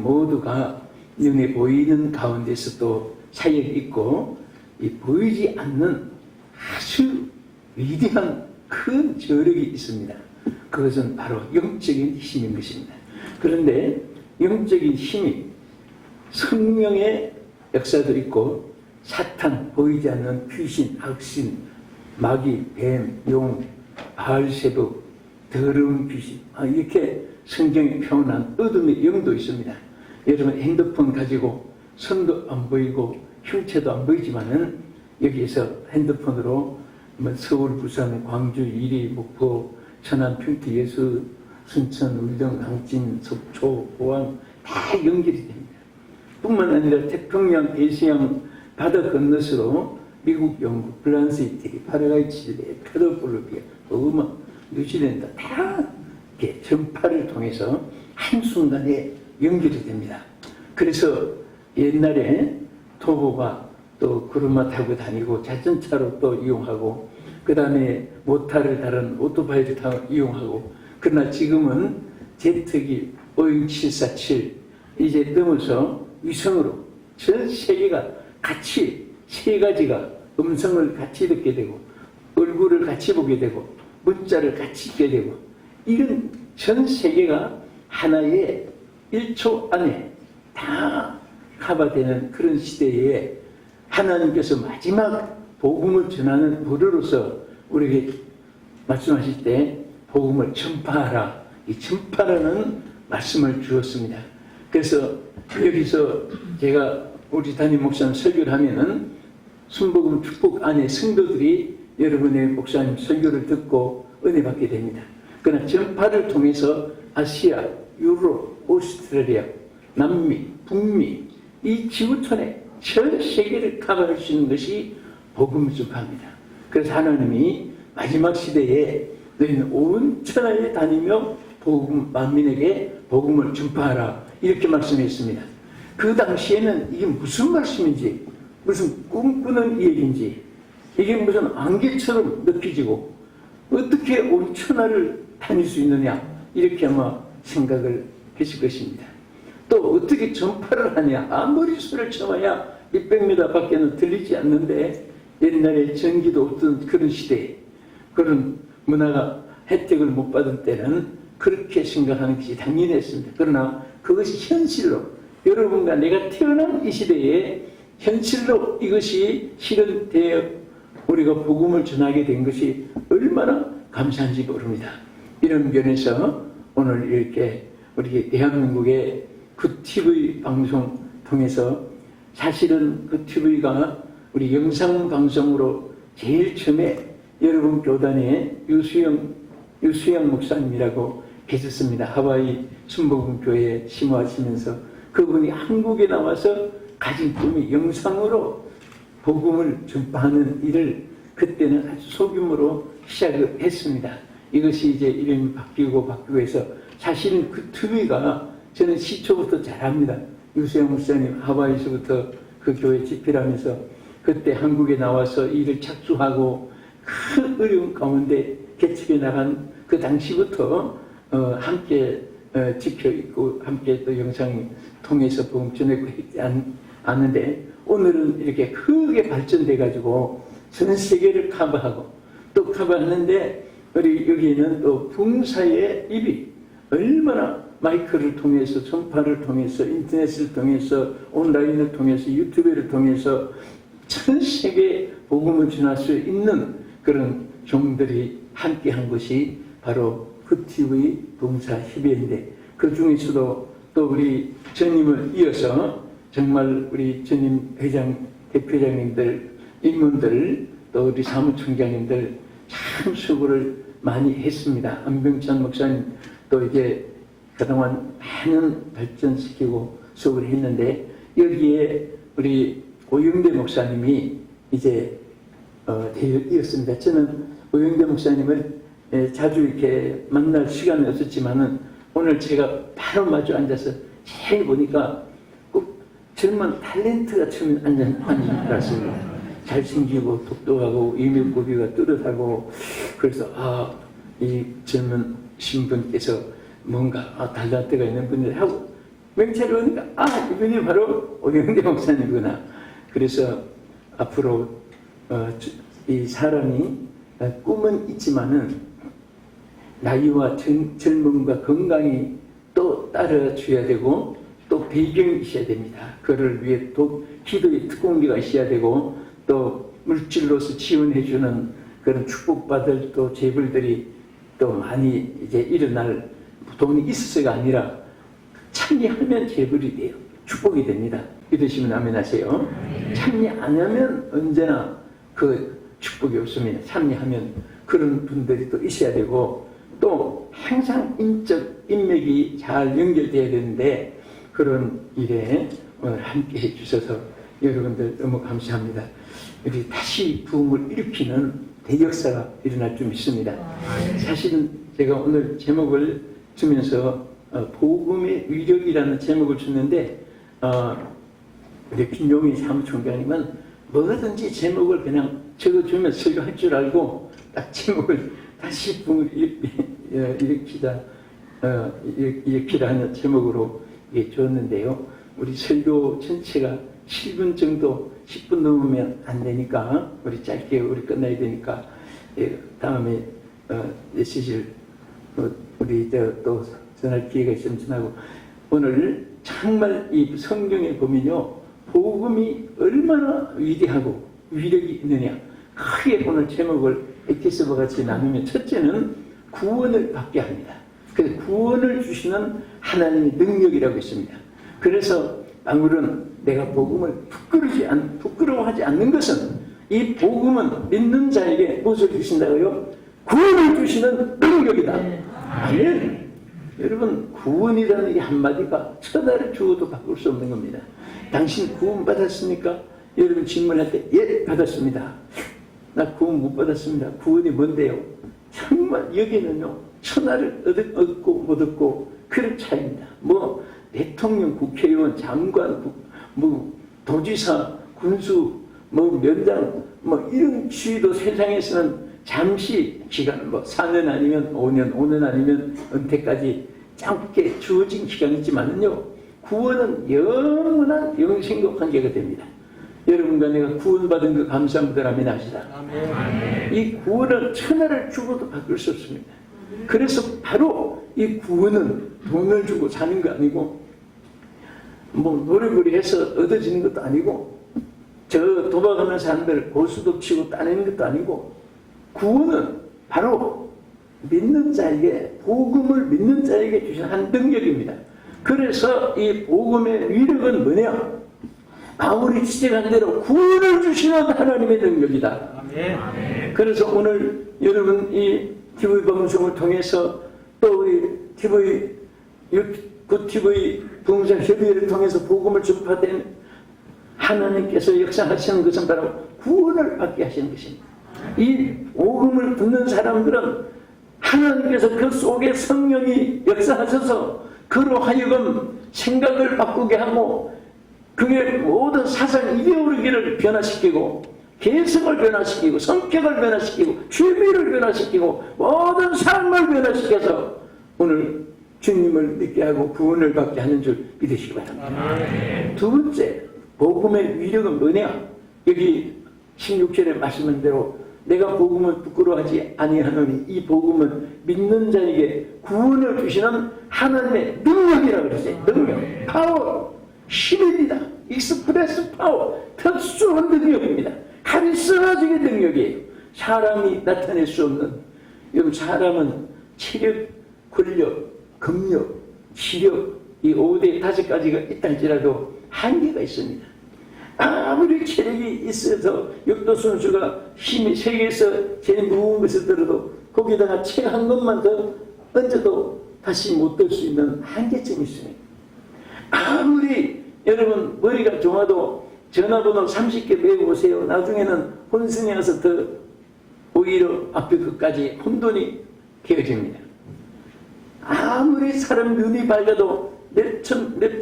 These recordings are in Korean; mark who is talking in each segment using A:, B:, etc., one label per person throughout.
A: 모두가 눈에 보이는 가운데서 또 사역이 있고 이 보이지 않는 아주 위대한 큰 저력이 있습니다. 그것은 바로 영적인 힘인 것입니다. 그런데 영적인 힘이 성령의 역사도 있고 사탄, 보이지 않는 귀신, 악신, 마귀, 뱀, 용, 바알세북, 더러운 귀신, 이렇게 성경에 표현한 어둠의 영도 있습니다. 여러분 핸드폰 가지고 선도 안 보이고 형체도 안 보이지만은 여기에서 핸드폰으로 서울, 부산, 광주, 이리, 목포, 천안, 평택, 예수, 순천, 울릉, 항진, 속초, 포항 다 연결이 됩니다. 뿐만 아니라 태평양, 대서양 바다 건너서로 미국, 영국, 프랑스, 이태리, 파라과이, 칠레, 페루볼로비아, 버마, 뉴질랜드 다 이렇게 전파를 통해서 한순간에 연결이 됩니다. 그래서 옛날에 토보가 또 구르마 타고 다니고 자전차로 또 이용하고 그 다음에 모타를 다른 오토바이를 이용하고 그러나 지금은 제트기 보잉 747 이제 넘어서 위성으로 전 세계가 같이 세 가지가 음성을 같이 듣게 되고 얼굴을 같이 보게 되고 문자를 같이 읽게 되고 이런 전 세계가 하나의 1초 안에 다 커버되는 그런 시대에 하나님께서 마지막 복음을 전하는 부류로서 우리에게 말씀하실 때 복음을 전파하라, 이 전파라는 말씀을 주었습니다. 그래서 여기서 제가 우리 담임 목사님 설교를 하면은 순복음 축복 안에 성도들이 여러분의 목사님 설교를 듣고 은혜 받게 됩니다. 그러나 전파를 통해서 아시아, 유럽, 오스트레일리아, 남미, 북미 이 지구촌에 전 세계를 커버할 수 있는 것이 복음을 전파합니다. 그래서 하나님이 마지막 시대에 너희는 온 천하에 다니며 복음 만민에게 복음을 전파하라 이렇게 말씀했습니다. 그 당시에는 이게 무슨 말씀인지 무슨 꿈꾸는 얘기인지 이게 무슨 안개처럼 느껴지고 어떻게 온 천하를 다닐 수 있느냐 이렇게 아마 생각을 했을 것입니다. 또 어떻게 전파를 하냐 아무리 소리를 쳐봐야 600m 밖에는 들리지 않는데 옛날에 전기도 없던 그런 시대에 그런 문화가 혜택을 못 받은 때는 그렇게 생각하는 것이 당연했습니다. 그러나 그것이 현실로 여러분과 내가 태어난 이 시대에 현실로 이것이 실현되어 우리가 복음을 전하게 된 것이 얼마나 감사한지 모릅니다. 이런 면에서 오늘 이렇게 우리 대한민국의 그 TV 방송 통해서 사실은 그 TV가 우리 영상 방송으로 제일 처음에 여러분 교단에 유수영 목사님이라고 계셨습니다. 하와이 순복음교회에 심호하시면서 그분이 한국에 나와서 가진 꿈이 영상으로 복음을 전파하는 일을 그때는 아주 소규모로 시작을 했습니다. 이것이 이제 이름이 바뀌고 해서 사실은 그 TV가 저는 시초부터 잘합니다. 유수영 목사님 하와이에서부터 그 교회 집회를 하면서 그때 한국에 나와서 일을 착수하고 큰 어려운 가운데 개척해 나간 그 당시부터 함께 지켜있고 함께 또 영상 통해서 복음 전하고 했지 않는데 오늘은 이렇게 크게 발전돼 가지고 전 세계를 커버하고 또 커버하는데 우리 여기에는 또 봉사의 입이 얼마나 마이크를 통해서 전파를 통해서 인터넷을 통해서 온라인을 통해서 유튜브를 통해서 전 세계 복음을 전할 수 있는 그런 종들이 함께한 것이 바로 굿TV 봉사 협의회인데 그 중에서도 또 우리 전님을 이어서 정말 우리 전님 회장, 대표장님들, 임원들 또 우리 사무총장님들 참 수고를 많이 했습니다. 안병찬 목사님 또 이제 그동안 많은 발전시키고 수고를 했는데 여기에 우리 오영대 목사님이 이제 대열이었습니다. 저는 오영대 목사님을 자주 이렇게 만날 시간은 없었지만은 오늘 제가 바로 마주 앉아서 잘 보니까 꼭 젊은 탤런트가 처음 앉은 것 같습니다. 잘생기고 똑똑하고 이목구비가 뚜렷하고 그래서 이 젊은 신분께서 뭔가 탤런트가 있는 분들 하고 명찰이 오니까 이분이 바로 오영대 목사님이구나. 그래서 앞으로 이 사람이 꿈은 있지만은 나이와 젊음과 건강이 또 따라줘야 되고 또 배경이 있어야 됩니다. 그를 위해 또 기도의 특공기가 있어야 되고 또 물질로서 지원해주는 그런 축복받을 또 재벌들이 또 많이 이제 일어날 돈이 있어서가 아니라 참여하면 재벌이 돼요. 축복이 됩니다. 믿으시면 아멘 하세요. 참여 안 하면 언제나 그 축복이 없습니다. 참여하면 그런 분들이 또 있어야 되고 또 항상 인맥이 잘 연결돼야 되는데 그런 일에 오늘 함께 해주셔서 여러분들 너무 감사합니다. 우리 다시 부흥을 일으키는 대역사가 일어날 줄 믿습니다. 사실은 제가 오늘 제목을 주면서 복음의 위력이라는 제목을 줬는데 우리 김용희 사무총장님은 뭐든지 제목을 그냥 적어주면 설교할 줄 알고 딱 제목을 다시 부흥을 일으키라는 제목으로 줬는데요. 우리 설교 전체가 7분 정도 10분 넘으면 안 되니까 우리 짧게 우리 끝나야 되니까 다음에 메시지를 우리 또 전할 기회가 있으면 전하고 오늘 정말 이 성경에 보면요 복음이 얼마나 위대하고 위력이 있느냐 크게 오늘 제목을 에티스와 같이 나누면 첫째는 구원을 받게 합니다. 그래서 구원을 주시는 하나님의 능력이라고 있습니다. 그래서 바울은 내가 복음을 부끄러워하지 않는 것은 이 복음은 믿는 자에게 무엇을 주신다고요? 구원을 주시는 능력이다. 아멘. 여러분 구원이라는 이 한마디가 천하를 주어도 바꿀 수 없는 겁니다. 당신 구원 받았습니까? 여러분 질문할 때 예 받았습니다. 나 구원 못 받았습니다. 구원이 뭔데요? 정말 여기는요 천하를 얻고 못 얻고 그런 차이입니다. 뭐 대통령, 국회의원, 장관, 뭐 도지사, 군수, 뭐 면장, 뭐 이런 지위도 세상에서는 잠시 기간 뭐 4년 아니면 5년 아니면 은퇴까지 짧게 주어진 기간이지만은요 구원은 영원한 영생과 관계가 됩니다. 여러분과 내가 구원받은 그 감사한 분들 아멘 하시다. 이 구원은 천하를 주고도 바꿀 수 없습니다. 그래서 바로 이 구원은 돈을 주고 사는 거 아니고 뭐 노력을 해서 얻어지는 것도 아니고 저 도박하는 사람들 고수도 치고 따내는 것도 아니고 구원은 바로 믿는 자에게 복음을 믿는 자에게 주신 한 능력입니다. 그래서 이 복음의 위력은 뭐냐? 바울이 지적한 대로 구원을 주시는 하나님의 능력이다. 그래서 오늘 여러분 이 TV 방송을 통해서 또 우리 TV 부흥사 협의회를 통해서 복음을 전파된 하나님께서 역사하시는 것은 바로 구원을 받게 하시는 것입니다. 이 복음을 듣는 사람들은 하나님께서 그 속에 성령이 역사하셔서 그로 하여금 생각을 바꾸게 하고 그의 모든 사상 이데올로기를 변화시키고 개성을 변화시키고 성격을 변화시키고 취미를 변화시키고 모든 삶을 변화시켜서 오늘 주님을 믿게 하고 구원을 받게 하는 줄 믿으시기 바랍니다. 두 번째 복음의 위력은 뭐냐? 여기 16절에 말씀한 대로 내가 복음을 부끄러워하지 아니하노니 이 복음은 믿는 자에게 구원을 주시는 하나님의 능력이라고 그랬어요. 능력, 파워, 힘입니다. 익스프레스 파워, 특수한 능력입니다. 카리스마적인 능력이에요. 사람이 나타낼 수 없는. 여러분 사람은 체력, 권력, 금력, 지력 이 5대 5가지가 있다 할지라도 한계가 있습니다. 아무리 체력이 있어서 역도 선수가 힘이 세계에서 제일 무거운 것을 들어도 거기다가 책 한 것만 더 얹어도 다시 못 들 수 있는 한계점이 있습니다. 아무리 여러분 머리가 좋아도 전화번호 30개 외워보세요. 나중에는 혼선이 와서 더 오히려 앞에 끝까지 혼돈이 되어집니다. 아무리 사람 눈이 밝아도 몇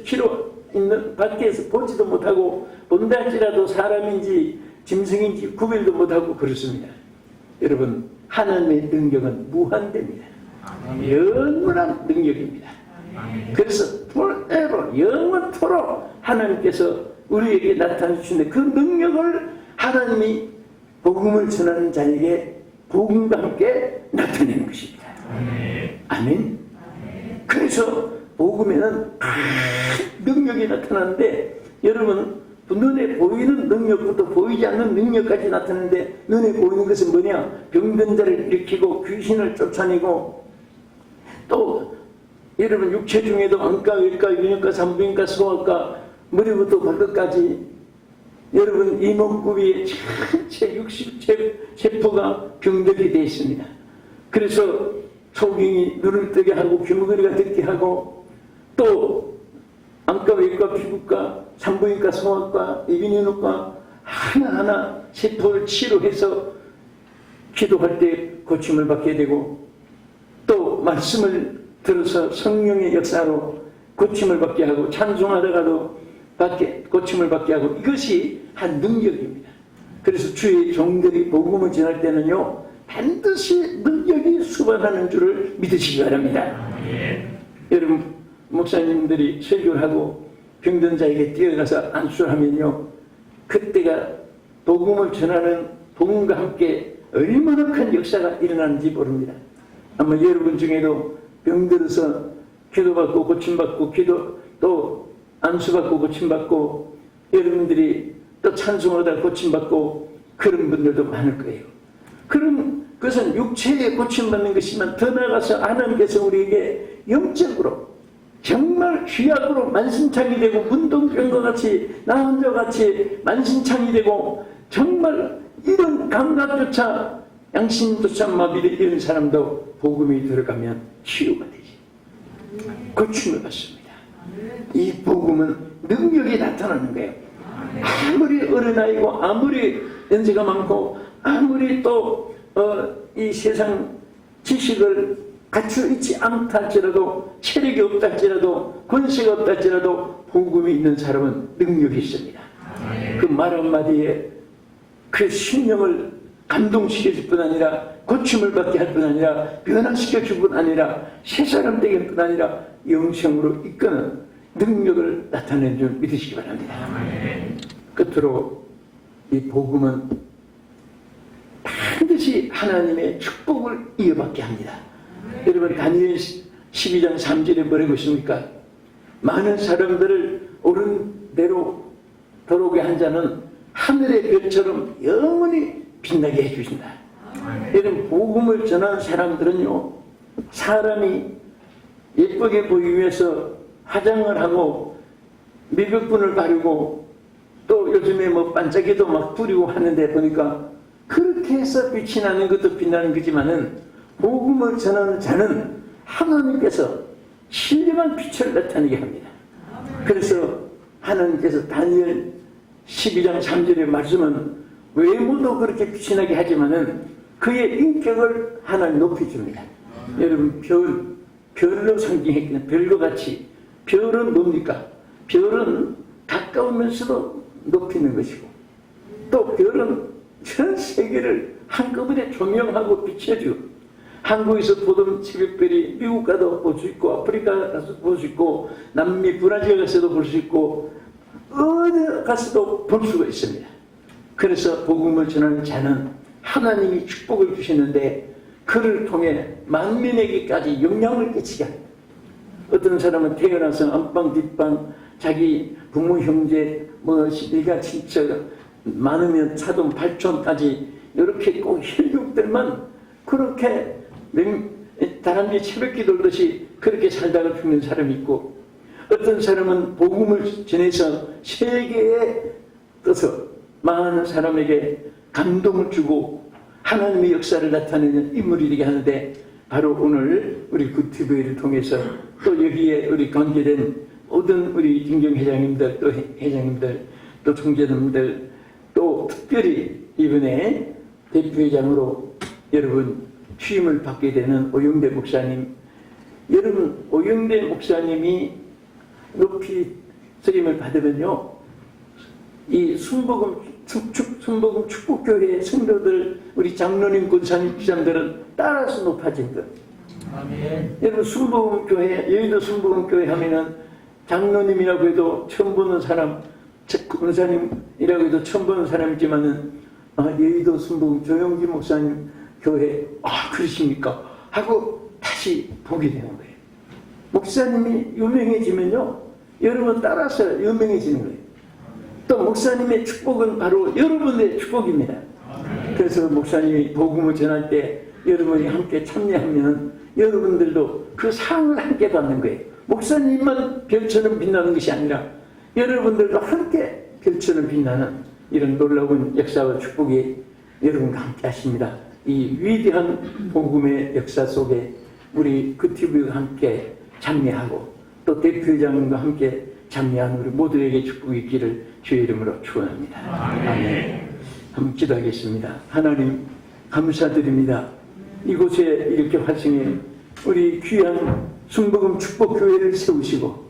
A: 킬로 있는 밖에서 보지도 못하고 본다 할지라도 사람인지 짐승인지 구별도 못하고 그렇습니다. 여러분 하나님의 능력은 무한대입니다. 영원한 능력입니다. 그래서 forever 영원토록 하나님께서 우리에게 나타내 주시는데 그 능력을 하나님이 복음을 전하는 자에게 복음과 함께 나타내는 것입니다. 아멘. 그래서 복음에는 능력이 나타나는데 여러분 눈에 보이는 능력부터 보이지 않는 능력까지 나타나는데 눈에 보이는 것은 뭐냐? 병든 자를 일으키고 귀신을 쫓아내고 또 여러분 육체 중에도 안과, 외과, 유형과, 산부인과, 소아과 머리부터 발끝까지 여러분 이몸구비에 전체 60세포가 병들게 되어 있습니다. 그래서 소경이 눈을 뜨게 하고 귀머거리가 듣게 하고 또 안과, 외과, 피부과, 산부인과, 소아과, 이비인후과 하나하나 세포를 치료해서 기도할 때 고침을 받게 되고 또 말씀을 들어서 성령의 역사로 고침을 받게 하고 찬송하다가도 고침을 받게 하고 이것이 한 능력입니다. 그래서 주의 종들이 복음을 전할 때는요 반드시 능력이 수반하는 줄을 믿으시기 바랍니다. 여러분 목사님들이 설교를 하고 병든 자에게 뛰어가서 안수를 하면요 그때가 복음을 전하는 복음과 함께 얼마나 큰 역사가 일어나는지 모릅니다. 아마 여러분 중에도 병들어서 기도받고 고침받고 또 안수받고 고침받고 여러분들이 또 찬송하다 고침받고 그런 분들도 많을 거예요. 그럼 그것은 육체에 고침받는 것이지만 더 나아가서 하나님께서 우리에게 영적으로 정말 휘약으로 만신창이 되고 문둥병과 같이 나 혼자 같이 만신창이 되고 정말 이런 감각조차 양심조차 마비된 이런 사람도 복음이 들어가면 치유가 되지 고침을 받습니다. 이 복음은 능력이 나타나는 거예요. 아무리 어린아이고 아무리 연세가 많고 아무리 또 이 세상 지식을 갖추어 있지 않다 할지라도 체력이 없다 할지라도 권세가 없다 할지라도 복음이 있는 사람은 능력이 있습니다. 그 말 한마디에 그 심령을 감동시킬 뿐 아니라 고침을 받게 할 뿐 아니라 변화시켜 줄 뿐 아니라 새 사람 되게 할 뿐 아니라 영생으로 이끄는 능력을 나타내는 줄 믿으시기 바랍니다. 끝으로 이 복음은 반드시 하나님의 축복을 이어받게 합니다. 여러분 다니엘 12장 3절에 뭐라고 있습니까? 많은 사람들을 옳은 대로 들어오게 한 자는 하늘의 별처럼 영원히 빛나게 해주신다. 여러분 복음을 전하는 사람들은요 사람이 예쁘게 보이기 위해서 화장을 하고 미백분을 바르고 또 요즘에 뭐 반짝이도 막 뿌리고 하는데 보니까 그렇게 해서 빛이 나는 것도 빛나는 거지만은 복음을 전하는 자는 하나님께서 신령한 빛을 나타내게 합니다. 그래서 하나님께서 다니엘 12장 3절의 말씀은 외모도 그렇게 빛이 나게 하지만은 그의 인격을 하나님 높여줍니다. 여러분 별로 상징했기는 별과 같이 별은 뭡니까? 별은 가까우면서도 높이는 것이고 또 별은 전 세계를 한꺼번에 조명하고 비춰주고 한국에서 보던 새벽별이 미국 가도 볼 수 있고 아프리카 가서 볼 수 있고 남미 브라질 가서도 볼 수 있고 어디 가서도 볼 수가 있습니다. 그래서 복음을 전하는 자는 하나님이 축복을 주시는데 그를 통해 만민에게까지 영향을 끼치게 합니다. 어떤 사람은 태어나서 안방 뒷방 자기 부모 형제 뭐 일가 친척 많으면 차돈 8촌까지 이렇게 꼭 혈육들만 그렇게 다람쥐 새벽기 돌듯이 그렇게 살다가 죽는 사람이 있고 어떤 사람은 복음을 전해서 세계에 떠서 많은 사람에게 감동을 주고 하나님의 역사를 나타내는 인물이 되게 하는데 바로 오늘 우리 굿티브이를 통해서 또 여기에 우리 관계된 모든 우리 진경회장님들 또 회장님들 또 총재님들 또 특별히 이번에 대표회장으로 여러분 취임을 받게 되는 오영대 목사님 여러분 오영대 목사님이 높이 쓰임을 받으면요 이 순복음 축복교회 성도들 우리 장로님 권사님 기장들은 따라서 높아진 것. 아멘. 여러분 순복음교회 여의도 순복음교회 하면은 장로님이라고 해도 처음 보는 사람, 권사님이라고 해도 처음 보는 사람이지만은 여의도 순복음 조영기 목사님 교회 그러십니까? 하고 다시 보게 되는 거예요. 목사님이 유명해지면요, 여러분 따라서 유명해지는 거예요. 또 목사님의 축복은 바로 여러분의 축복입니다. 그래서 목사님이 복음을 전할 때 여러분이 함께 참여하면 여러분들도 그 상을 함께 받는 거예요. 목사님만 별처럼 빛나는 것이 아니라 여러분들도 함께 별처럼 빛나는 이런 놀라운 역사와 축복이 여러분과 함께 하십니다. 이 위대한 복음의 역사 속에 우리 그TV와 함께 참여하고 또 대표장과 함께 참여한 우리 모두에게 축복이 있기를 주의 이름으로 축원합니다. 아멘. 한번 기도하겠습니다. 하나님 감사드립니다. 이곳에 이렇게 활성해 우리 귀한 순복음 축복교회를 세우시고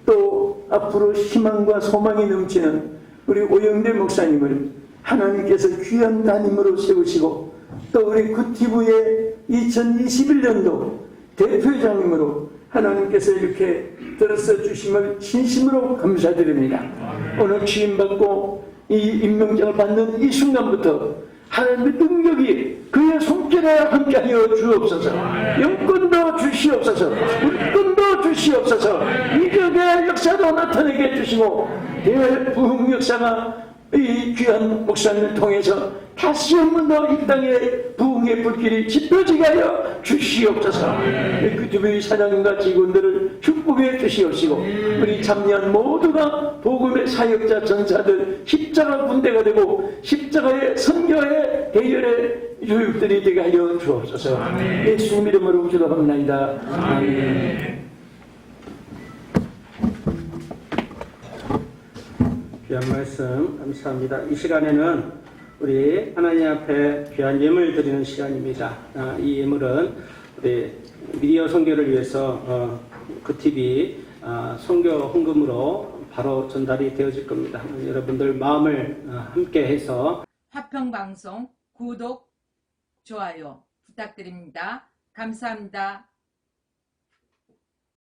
A: 또 앞으로 희망과 소망이 넘치는 우리 오영대 목사님을 하나님께서 귀한 담임으로 세우시고 또 우리 그TV의 2021년도 대표장님으로 하나님께서 이렇게 들어서 주심을 진심으로 감사드립니다. 오늘 취임받고 이 임명장을 받는 이 순간부터 하나님의 능력이 그의 손길에 함께하여 주옵소서. 영권도 주시옵소서. 물권도 주시옵소서. 이적의 역사도 나타내게 해주시고 대부흥 역사가 이 귀한 목사님을 통해서 다시 한 번 더 이 땅에 부흥의 불길이 지펴지게 하여 주시옵소서. 그TV 사장님과 직원들을 축복해 주시옵시고 우리 참여한 모두가 복음의 사역자 전사들 십자가 군대가 되고 십자가의 선교의 대열의 유익들이 되게 하여 주옵소서. 예수님 이름으로 기도합니다. 아멘.
B: 귀한 말씀 감사합니다. 이 시간에는 우리 하나님 앞에 귀한 예물 드리는 시간입니다. 이 예물은 우리 미디어 선교를 위해서 그TV 선교 헌금으로 바로 전달이 되어질 겁니다. 여러분들 마음을 함께해서
C: 화평방송 구독, 좋아요 부탁드립니다. 감사합니다.